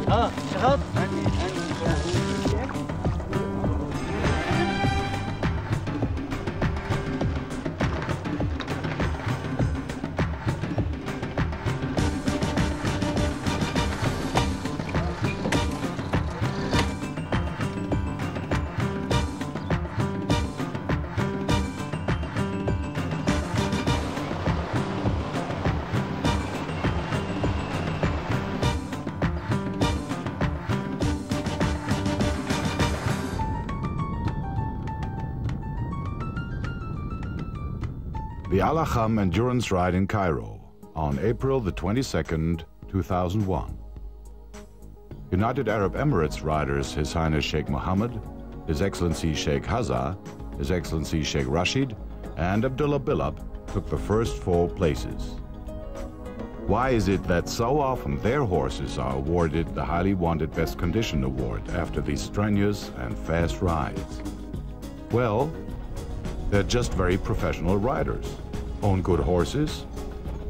اه شغال. The Al Akham endurance ride in Cairo on April the 22nd, 2001. United Arab Emirates riders His Highness Sheikh Mohammed, His Excellency Sheikh Hazza, His Excellency Sheikh Rashid, and Abdullah Bilab took the first 4 places. Why is it that so often their horses are awarded the highly wanted Best Condition Award after these strenuous and fast rides? Well, they're just very professional riders, own good horses,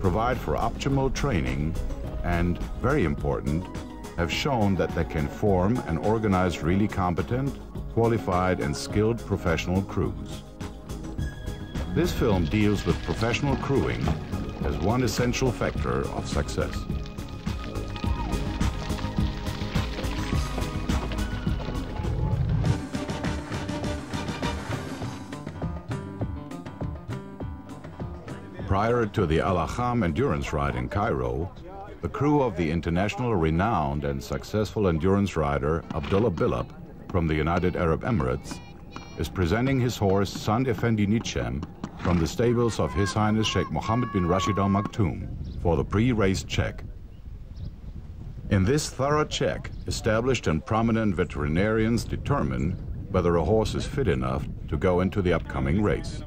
provide for optimal training, and, very important, have shown that they can form and organize really competent, qualified, and skilled professional crews. This film deals with professional crewing as one essential factor of success. Prior to the Al Akham endurance ride in Cairo, the crew of the international renowned and successful endurance rider Abdullah Bilab from the United Arab Emirates is presenting his horse Sand Effendi Nitschem from the stables of His Highness Sheikh Mohammed bin Rashid Al Maktoum for the pre-race check. In this thorough check, established and prominent veterinarians determine whether a horse is fit enough to go into the upcoming race.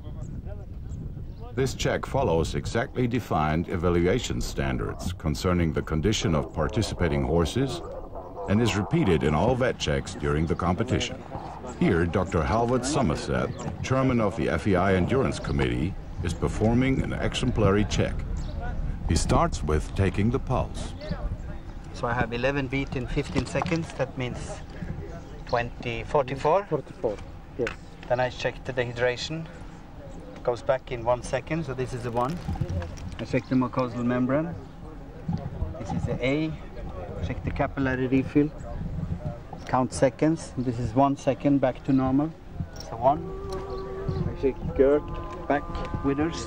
This check follows exactly defined evaluation standards concerning the condition of participating horses and is repeated in all vet checks during the competition. Here, Dr. Halvard Somerset, chairman of the FEI Endurance Committee, is performing an exemplary check. He starts with taking the pulse. So I have 11 beats in 15 seconds. That means 44. 44, yes. Then I check the dehydration. Goes back in 1 second, so this is the 1. I check the mucosal membrane. This is the A. Check the capillary refill. Count seconds. This is 1 second back to normal. So 1. I check GERD, back, withers.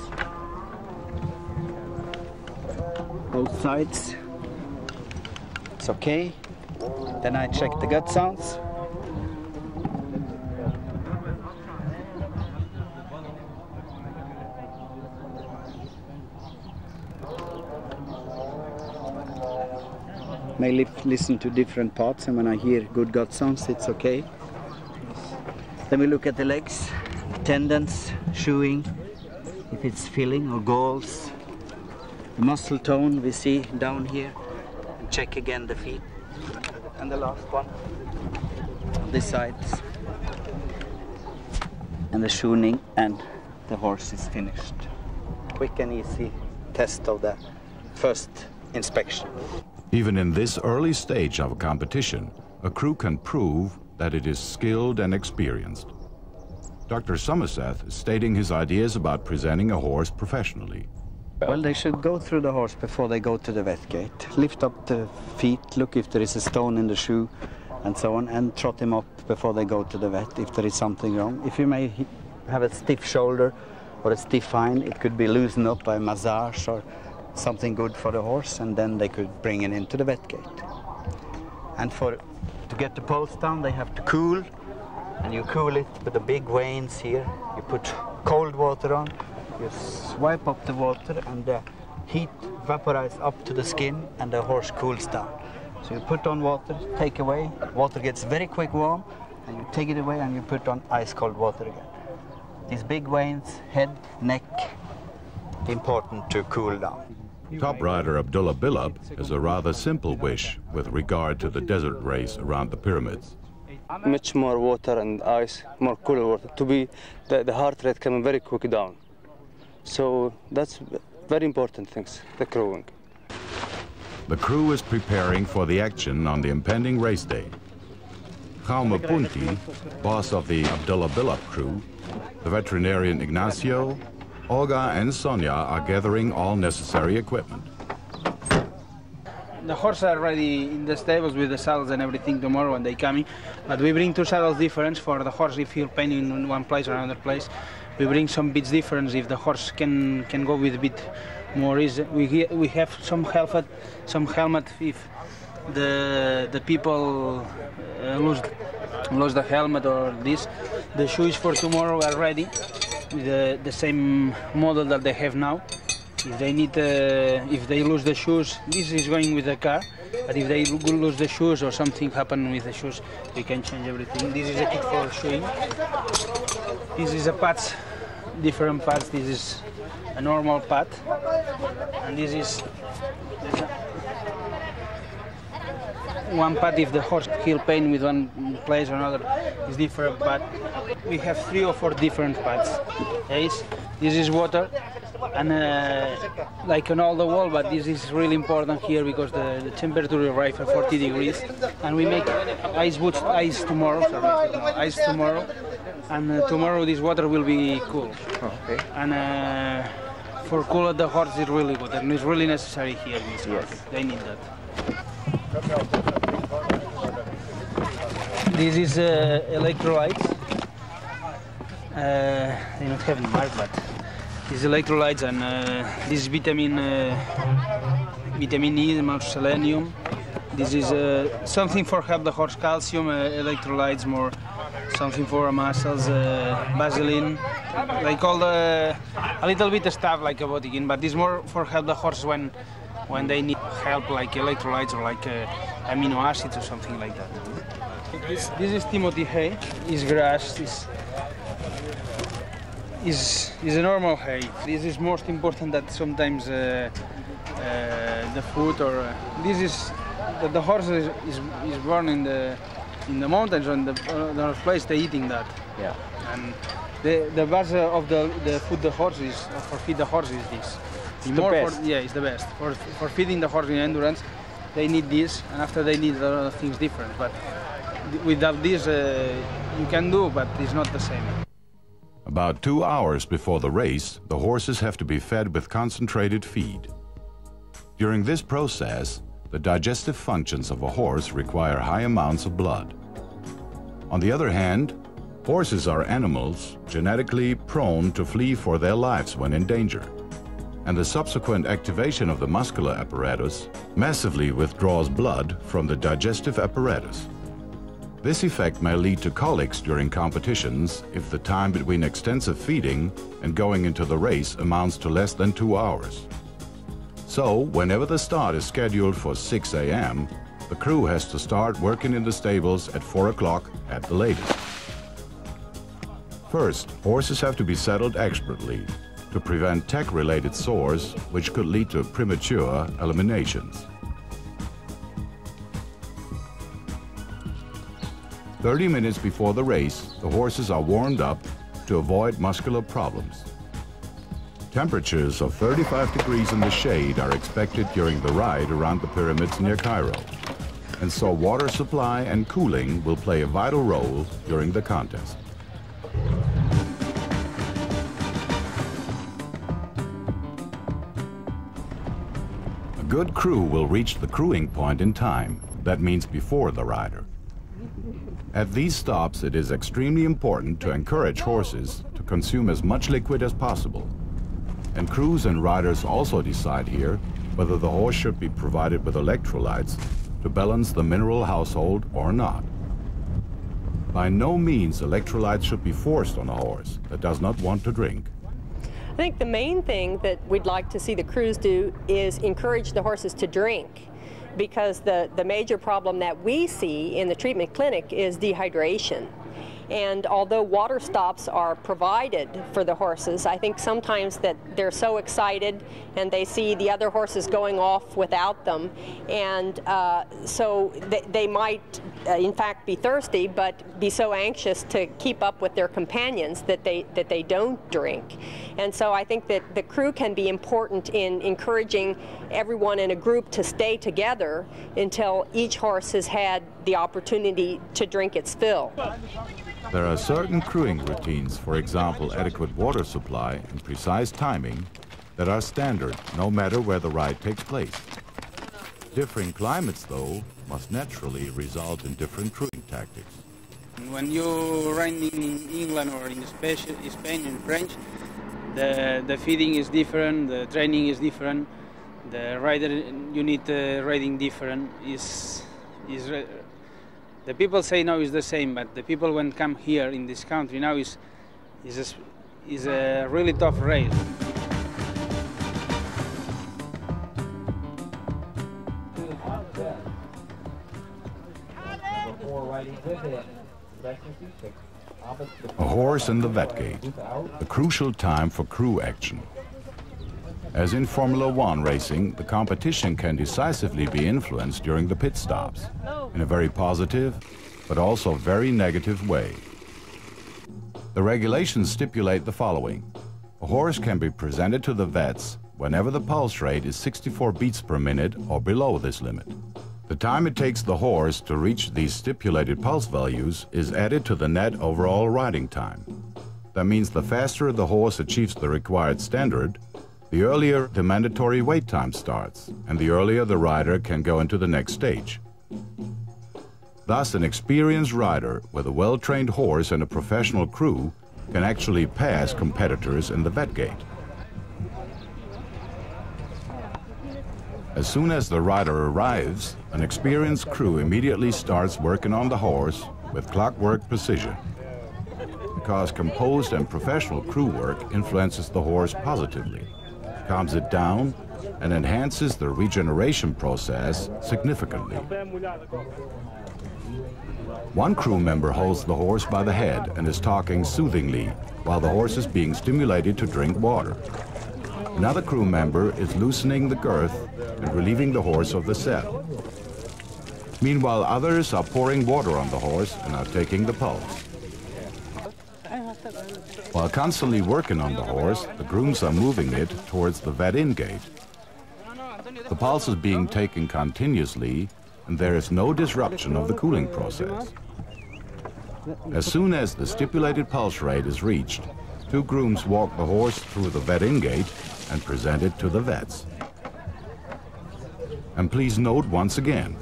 Both sides. It's okay. Then I check the gut sounds. May listen to different parts, and when I hear good gut sounds, it's okay. Then we look at the legs, tendons, shoeing, if it's filling or galls. The muscle tone we see down here, and check again the feet. And the last one, this side. And the shoeing, and the horse is finished. Quick and easy test of the first inspection. Even in this early stage of a competition, a crew can prove that it is skilled and experienced. Dr. Somerset is stating his ideas about presenting a horse professionally. Well, they should go through the horse before they go to the vet gate. Lift up the feet, look if there is a stone in the shoe, and so on, and trot him up before they go to the vet if there is something wrong. If you may have a stiff shoulder or a stiff hind, it could be loosened up by massage or something good for the horse, and then they could bring it into the vet gate. And to get the pulse down, they have to cool, and you cool it with the big veins here. You put cold water on, you swipe up the water, and the heat vaporizes up to the skin, and the horse cools down. So you put on water, take away, water gets very quick warm, and you take it away and you put on ice cold water again. These big veins, head, neck, important to cool down. Top rider Abdullah Bilab has a rather simple wish with regard to the desert race around the pyramids. Much more water and ice, more cooler water, to be the heart rate coming very quick down. So that's very important things, the crewing. the crew is preparing for the action on the impending race day. Jaume Punti, boss of the Abdullah Billup crew, the veterinarian Ignacio, Olga and Sonia are gathering all necessary equipment. The horses are ready in the stables with the saddles and everything tomorrow when they coming. But we bring two saddles different for the horse if he pain in one place or another place. We bring some bits difference if the horse can go with a bit more easy. We have some helmet if the people lose the helmet or this. The shoes for tomorrow are ready with the same model that they have now. If they need, if they lose the shoes, this is going with the car. But if they lose the shoes or something happen with the shoes, we can change everything. This is a kit for shoeing. This is a pads, different pads. This is a normal pad, and this is one pad if the horse feel pain with one place or another. Is different pad. We have 3 or 4 different pads. Yes, this is water. And like on all the wall, but this is really important here because the temperature arrives at 40 degrees, and we make ice tomorrow, and tomorrow this water will be cool. Okay. And for cool the horse is really good, and it's really necessary here. This yes. They need that. This is electrolytes. They don't have the mark, but these electrolytes, and this is vitamin E, more selenium. This is something for help the horse calcium, electrolytes, more something for muscles, Vaseline, like all a little bit of stuff like a botiquin, but this more for help the horse when they need help, like electrolytes or like amino acids or something like that. This is Timothy hay. Is grass. Is a normal hay. This is most important that sometimes the food or this is that the horse is born in the mountains or in the place they eating that. Yeah. And the best of the food the horse is for feed the horse is this. It's the best. Yeah, it's the best for feeding the horse in endurance. They need this, and after they need a lot of things different. But without this, you can do, but it's not the same. About 2 hours before the race, the horses have to be fed with concentrated feed. During this process, the digestive functions of a horse require high amounts of blood. On the other hand, horses are animals genetically prone to flee for their lives when in danger, and the subsequent activation of the muscular apparatus massively withdraws blood from the digestive apparatus. This effect may lead to colics during competitions if the time between extensive feeding and going into the race amounts to less than 2 hours. So, whenever the start is scheduled for 6 a.m., the crew has to start working in the stables at 4 o'clock at the latest. First, horses have to be saddled expertly to prevent tech-related sores, which could lead to premature eliminations. 30 minutes before the race, the horses are warmed up to avoid muscular problems. Temperatures of 35 degrees in the shade are expected during the ride around the pyramids near Cairo, and so water supply and cooling will play a vital role during the contest. A good crew will reach the crewing point in time. That means before the rider. At these stops, it is extremely important to encourage horses to consume as much liquid as possible. And crews and riders also decide here whether the horse should be provided with electrolytes to balance the mineral household or not. By no means electrolytes should be forced on a horse that does not want to drink. I think the main thing that we'd like to see the crews do is encourage the horses to drink, because the major problem that we see in the treatment clinic is dehydration. And although water stops are provided for the horses, I think sometimes that they're so excited and they see the other horses going off without them, and so they might in fact, be thirsty, but be so anxious to keep up with their companions that they don't drink. And so I think that the crew can be important in encouraging everyone in a group to stay together until each horse has had the opportunity to drink its fill. There are certain crewing routines, for example, adequate water supply and precise timing, that are standard no matter where the ride takes place. Differing climates, though, must naturally result in different crewing tactics. When you ride in England or in Spain and French, the feeding is different, the training is different, the rider you need riding different. The people say now is the same, but the people when come here in this country now is a really tough race. A horse in the vet gate, a crucial time for crew action. As in Formula One racing, the competition can decisively be influenced during the pit stops, in a very positive, but also very negative way. The regulations stipulate the following. A horse can be presented to the vets whenever the pulse rate is 64 beats per minute or below this limit. The time it takes the horse to reach these stipulated pulse values is added to the net overall riding time. That means the faster the horse achieves the required standard, the earlier the mandatory wait time starts, and the earlier the rider can go into the next stage. Thus, an experienced rider with a well-trained horse and a professional crew can actually pass competitors in the vet gate. As soon as the rider arrives, an experienced crew immediately starts working on the horse with clockwork precision. Because composed and professional crew work influences the horse positively, calms it down, and enhances the regeneration process significantly. One crew member holds the horse by the head and is talking soothingly while the horse is being stimulated to drink water. Another crew member is loosening the girth and relieving the horse of the saddle. Meanwhile, others are pouring water on the horse and are taking the pulse. While constantly working on the horse, the grooms are moving it towards the vet-in gate. The pulse is being taken continuously, and there is no disruption of the cooling process. As soon as the stipulated pulse rate is reached, two grooms walk the horse through the vet-in gate and present it to the vets. And please note once again,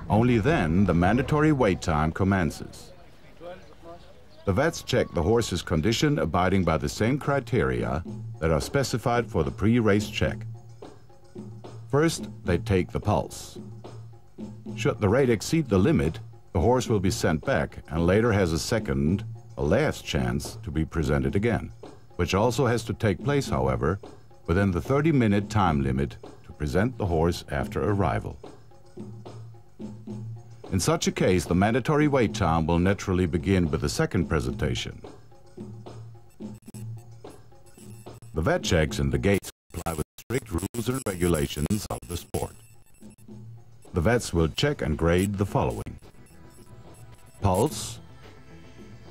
only then the mandatory wait time commences. The vets check the horse's condition abiding by the same criteria that are specified for the pre-race check. First, they take the pulse. Should the rate exceed the limit, the horse will be sent back and later has a second, a last chance to be presented again, which also has to take place, however, within the 30-minute time limit to present the horse after arrival. In such a case, the mandatory wait time will naturally begin with the second presentation. The vet checks in the gates comply with strict rules and regulations of the sport. The vets will check and grade the following: pulse,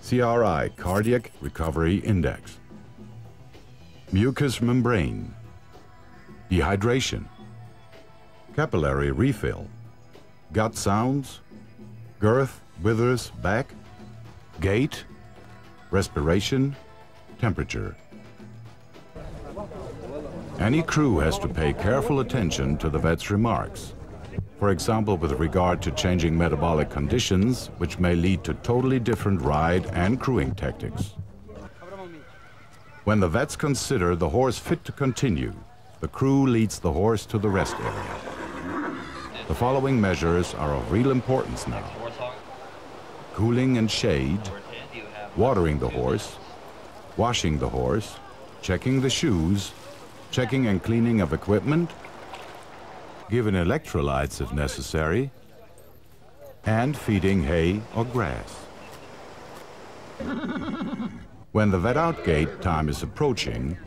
CRI, Cardiac Recovery Index, mucous membrane, dehydration, capillary refill, gut sounds, girth, withers, back, gait, respiration, temperature. Any crew has to pay careful attention to the vet's remarks. For example, with regard to changing metabolic conditions, which may lead to totally different ride and crewing tactics. When the vets consider the horse fit to continue, the crew leads the horse to the rest area. The following measures are of real importance now: cooling and shade, watering the horse, washing the horse, checking the shoes, checking and cleaning of equipment, giving electrolytes if necessary, and feeding hay or grass. When the vet-out gate time is approaching,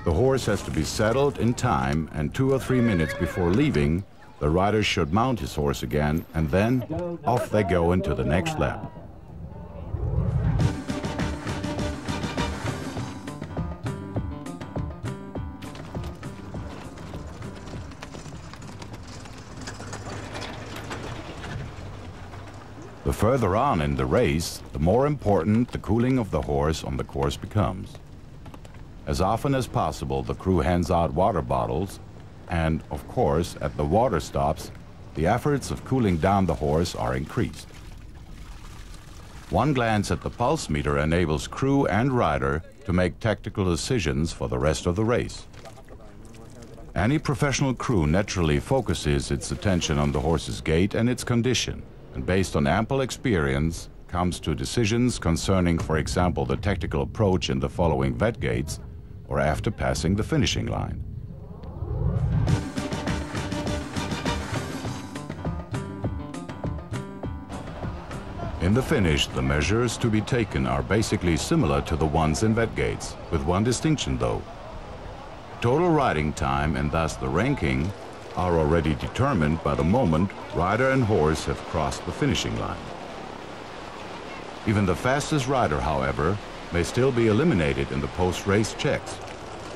the horse has to be saddled in time, and 2 or 3 minutes before leaving, the rider should mount his horse again, and then off they go into the next lap. The further on in the race, the more important the cooling of the horse on the course becomes. As often as possible, the crew hands out water bottles, and, of course, at the water stops, the efforts of cooling down the horse are increased. One glance at the pulse meter enables crew and rider to make tactical decisions for the rest of the race. Any professional crew naturally focuses its attention on the horse's gait and its condition, and based on ample experience, comes to decisions concerning, for example, the tactical approach in the following vet gates or after passing the finishing line. In the finish, the measures to be taken are basically similar to the ones in vet gates, with one distinction though. Total riding time and thus the ranking are already determined by the moment rider and horse have crossed the finishing line. Even the fastest rider, however, may still be eliminated in the post-race checks,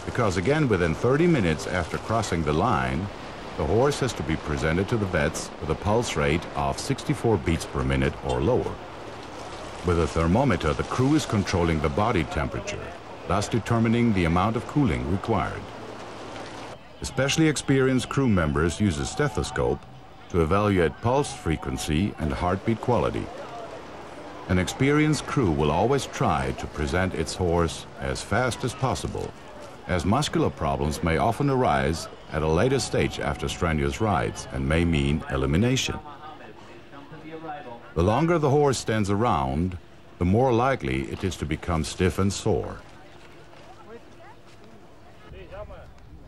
because again within 30 minutes after crossing the line, the horse has to be presented to the vets with a pulse rate of 64 beats per minute or lower. With a thermometer, the crew is controlling the body temperature, thus determining the amount of cooling required. Especially experienced crew members use a stethoscope to evaluate pulse frequency and heartbeat quality. An experienced crew will always try to present its horse as fast as possible, as muscular problems may often arise at a later stage after strenuous rides and may mean elimination. The longer the horse stands around, the more likely it is to become stiff and sore.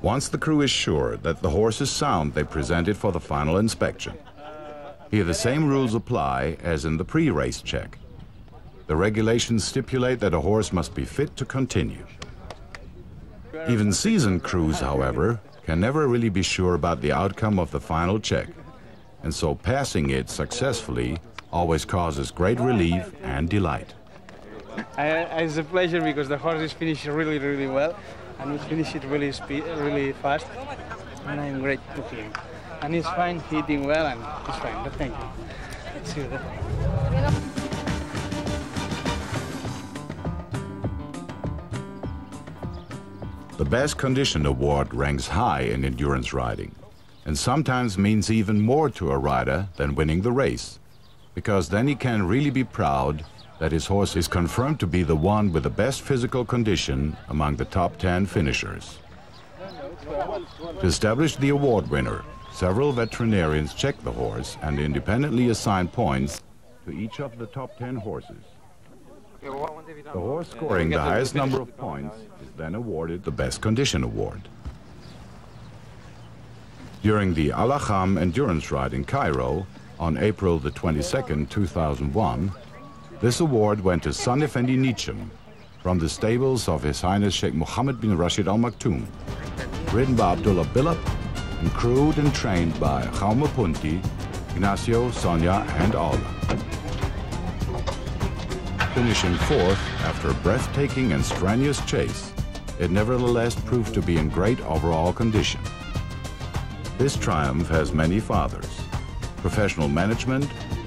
Once the crew is sure that the horse is sound, they present it for the final inspection. Here the same rules apply as in the pre-race check. The regulations stipulate that a horse must be fit to continue. Even seasoned crews, however, can never really be sure about the outcome of the final check, and so passing it successfully always causes great relief and delight. It's a pleasure because the horse is finished really, really well, and we finished it really fast, and I'm great to him. And he's fine, eating well, and he's fine, but thank you. Let's see that. The Best Condition Award ranks high in endurance riding, and sometimes means even more to a rider than winning the race, because then he can really be proud that his horse is confirmed to be the one with the best physical condition among the top 10 finishers. To establish the award winner, several veterinarians check the horse and independently assign points to each of the top 10 horses. The horse scoring the highest number of points is then awarded the Best Condition Award. During the Al-Akham endurance ride in Cairo on April the 22nd, 2001, this award went to San Effendi Nicham from the stables of His Highness Sheikh Mohammed bin Rashid Al Maktoum, ridden by Abdullah Bilab and crewed and trained by Jaume Punti, Ignacio, Sonia and Alba. Finishing fourth after a breathtaking and strenuous chase, it nevertheless proved to be in great overall condition. This triumph has many fathers: professional management,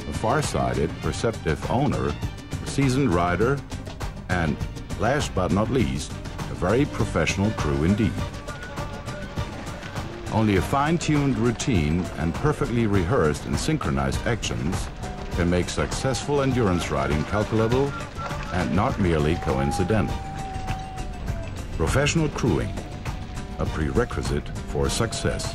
a far-sighted, perceptive owner, a seasoned rider, and, last but not least, a very professional crew indeed. Only a fine-tuned routine and perfectly rehearsed and synchronized actions can make successful endurance riding calculable and not merely coincidental. Professional crewing, a prerequisite for success.